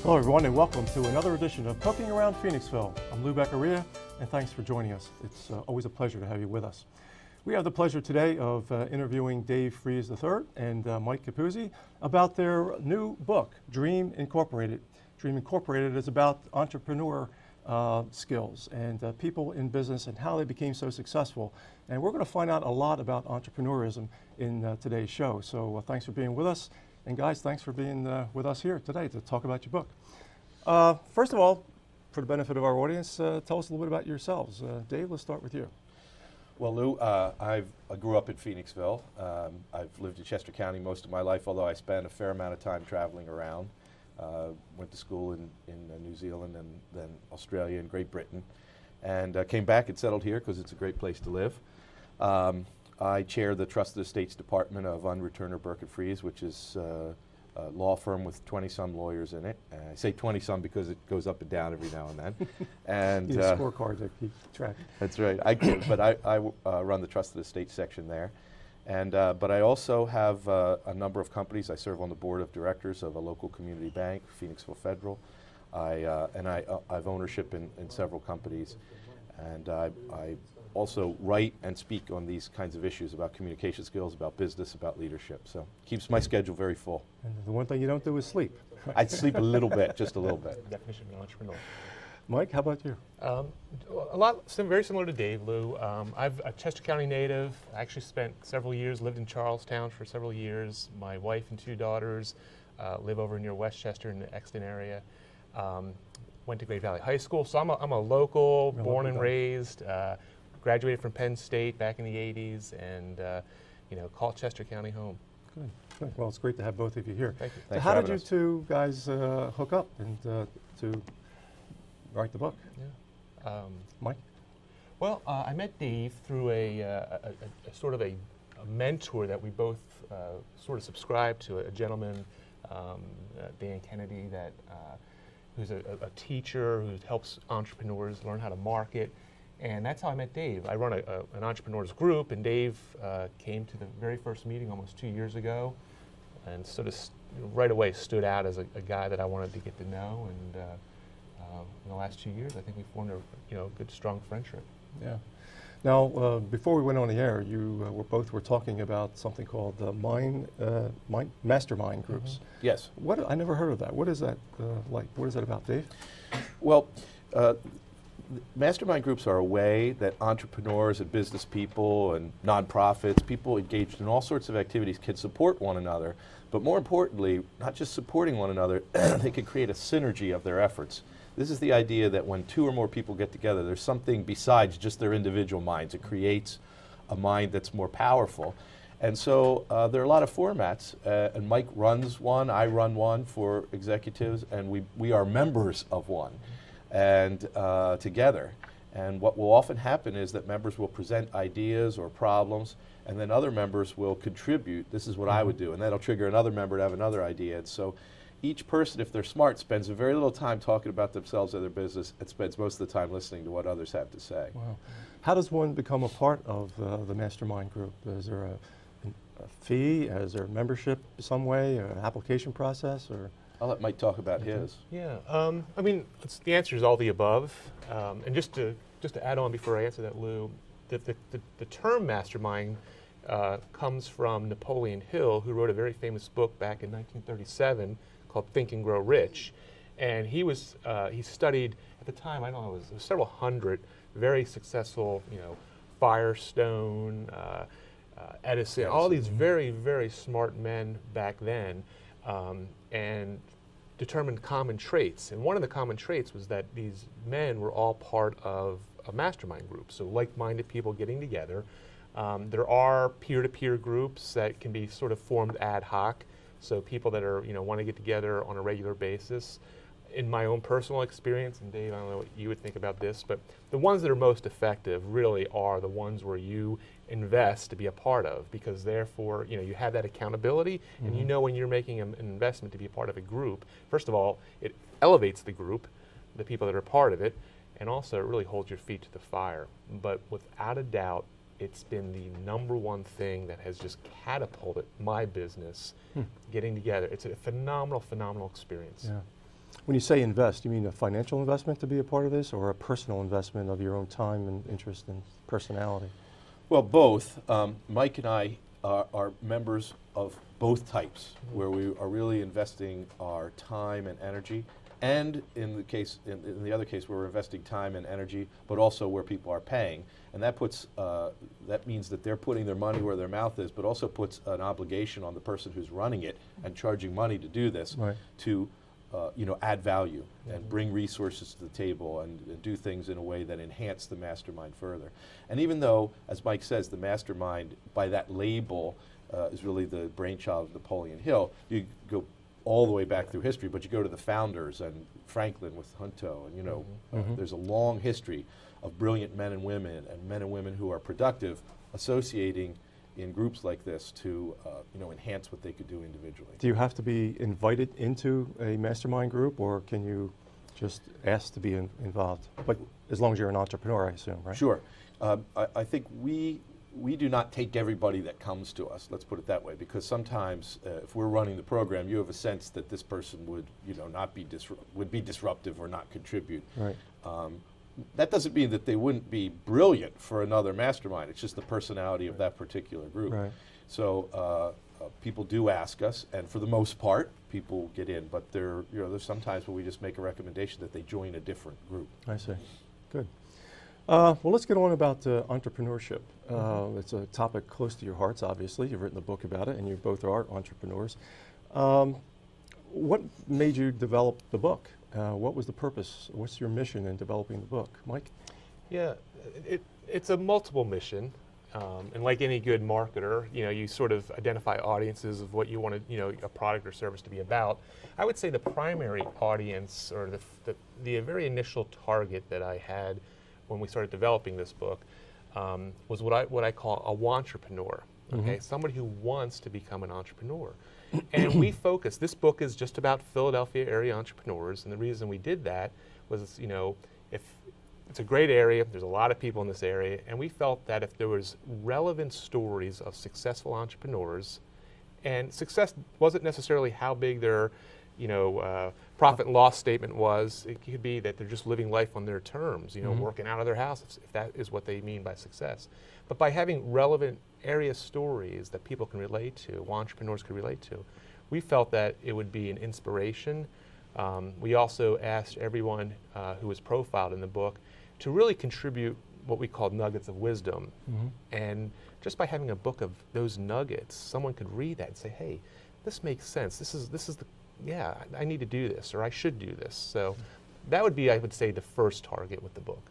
Hello everyone and welcome to another edition of Cooking Around Phoenixville. I'm Lou Beccaria and thanks for joining us. It's always a pleasure to have you with us. We have the pleasure today of interviewing Dave Fries III and Mike Capuzzi about their new book, Dream Incorporated. Dream Incorporated is about entrepreneur skills and people in business and how they became so successful. And we're going to find out a lot about entrepreneurism in today's show. So thanks for being with us. And guys, thanks for being with us here today to talk about your book. First of all, for the benefit of our audience, tell us a little bit about yourselves. Dave, let's start with you. Well, Lou, I grew up in Phoenixville. I've lived in Chester County most of my life, although I spent a fair amount of time traveling around. Went to school in New Zealand and then Australia and Great Britain, and came back and settled here because it's a great place to live. I chair the Trusted Estates Department of Unruh Turner Burkett Fries, which is a law firm with 20-some lawyers in it. I say 20-some because it goes up and down every now and then. And you have scorecards to keep track. That's right. I run the Trusted Estates section there. And but I also have a number of companies. I serve on the board of directors of a local community bank, Phoenixville Federal. I've ownership in several companies. And I also write and speak on these kinds of issues about communication skills, about business, about leadership. So keeps my schedule very full. And the one thing you don't do is sleep. I sleep a little bit, just a little bit. Definition of an entrepreneur. Mike, how about you? Very similar to Dave, Lou. I'm a Chester County native. I actually spent several years, lived in Charlestown for several years. My wife and two daughters live over near Westchester in the Exton area. Went to Great Valley High School, so I'm a local, born and raised. Graduated from Penn State back in the 80s, and call Chester County home. Good, good. Well, it's great to have both of you here. Thank you. So how did you two guys hook up and to write the book? Yeah. Mike? Well, I met Dave through a sort of a mentor that we both sort of subscribed to, a gentleman, Dan Kennedy, that who's a teacher who helps entrepreneurs learn how to market. And that's how I met Dave. I run an entrepreneurs group, and Dave came to the very first meeting almost 2 years ago, and sort of right away stood out as a guy that I wanted to get to know. And in the last 2 years, I think we formed a good, strong friendship. Yeah. Now, before we went on the air, you were talking about something called mastermind groups. Mm-hmm. Yes. I never heard of that. What is that like? What is that about, Dave? Well, mastermind groups are a way that entrepreneurs and business people and nonprofits, people engaged in all sorts of activities, can support one another. But more importantly, not just supporting one another, they can create a synergy of their efforts. This is the idea that when two or more people get together, there's something besides just their individual minds. It creates a mind that's more powerful. And so there are a lot of formats, and Mike runs one, I run one for executives, and we are members of one, and together. And what will often happen is that members will present ideas or problems, and then other members will contribute. This is what I would do, and that'll trigger another member to have another idea. And so each person, if they're smart, spends a very little time talking about themselves or their business, and spends most of the time listening to what others have to say. Wow. How does one become a part of the mastermind group? Is there a fee? Is there a membership some way, an application process? Or I'll let Mike talk about his. Yeah, I mean, the answer is all the above. And just to add on before I answer that, Lou, the term mastermind comes from Napoleon Hill, who wrote a very famous book back in 1937 called Think and Grow Rich. And he studied, at the time, I don't know, it was several hundred very successful, Firestone, Edison, all these very, very smart men back then, and determined common traits. And one of the common traits was that these men were all part of a mastermind group, so like-minded people getting together. There are peer-to-peer groups that can be sort of formed ad hoc, so people that are, want to get together on a regular basis. In my own personal experience, and Dave, I don't know what you would think about this, but the ones that are most effective really are the ones where you invest to be a part of, because therefore, you have that accountability, and you know when you're making an investment to be a part of a group, first of all, it elevates the group, the people that are part of it, and also it really holds your feet to the fire. But without a doubt, it's been the #1 thing that has just catapulted my business getting together. It's a phenomenal, phenomenal experience. Yeah. When you say invest, you mean a financial investment to be a part of this, or a personal investment of your own time and interest and personality? Well, both. Mike and I are members of both types, where we are really investing our time and energy, and in the other case, where we're investing time and energy, but also where people are paying, and that puts that means that they're putting their money where their mouth is, but also puts an obligation on the person who's running it and charging money to do this, Right. to add value and bring resources to the table and do things in a way that enhance the mastermind further. And even though, as Mike says, the mastermind, by that label, is really the brainchild of Napoleon Hill, you go all the way back through history, but you go to the founders and Franklin with Hunto, and there's a long history of brilliant men and women who are productive associating in groups like this to enhance what they could do individually. Do you have to be invited into a mastermind group, or can you just ask to be involved? But as long as you're an entrepreneur, I assume, right? Sure. I think we do not take everybody that comes to us, let's put it that way, because sometimes if we're running the program, you have a sense that this person would not be would be disruptive or not contribute. Right. That doesn't mean that they wouldn't be brilliant for another mastermind. It's just the personality of that particular group. Right. So people do ask us, and for the most part, people get in. But there's sometimes where we just make a recommendation that they join a different group. I see. Good. Well, let's get on about entrepreneurship. It's a topic close to your hearts, obviously. You've written a book about it, and you both are entrepreneurs. What made you develop the book? What was the purpose? What's your mission in developing the book? Mike? Yeah, it's a multiple mission. And like any good marketer, you sort of identify audiences of what you want a product or service to be about. I would say the primary audience, or the very initial target that I had when we started developing this book, was what I call a wantrepreneur. Okay, somebody who wants to become an entrepreneur. And we focus, this book is just about Philadelphia area entrepreneurs, and the reason we did that was, if it's a great area, there's a lot of people in this area, and we felt that if there was relevant stories of successful entrepreneurs, and success wasn't necessarily how big their profit and loss statement was. It could be that they're just living life on their terms, working out of their house, if that is what they mean by success. But by having relevant area stories that people can relate to, entrepreneurs can relate to, we felt that it would be an inspiration. We also asked everyone who was profiled in the book to really contribute what we called nuggets of wisdom. And just by having a book of those nuggets, someone could read that and say, hey, this makes sense. This is I need to do this, or I should do this. So that would be, I would say, the first target with the book.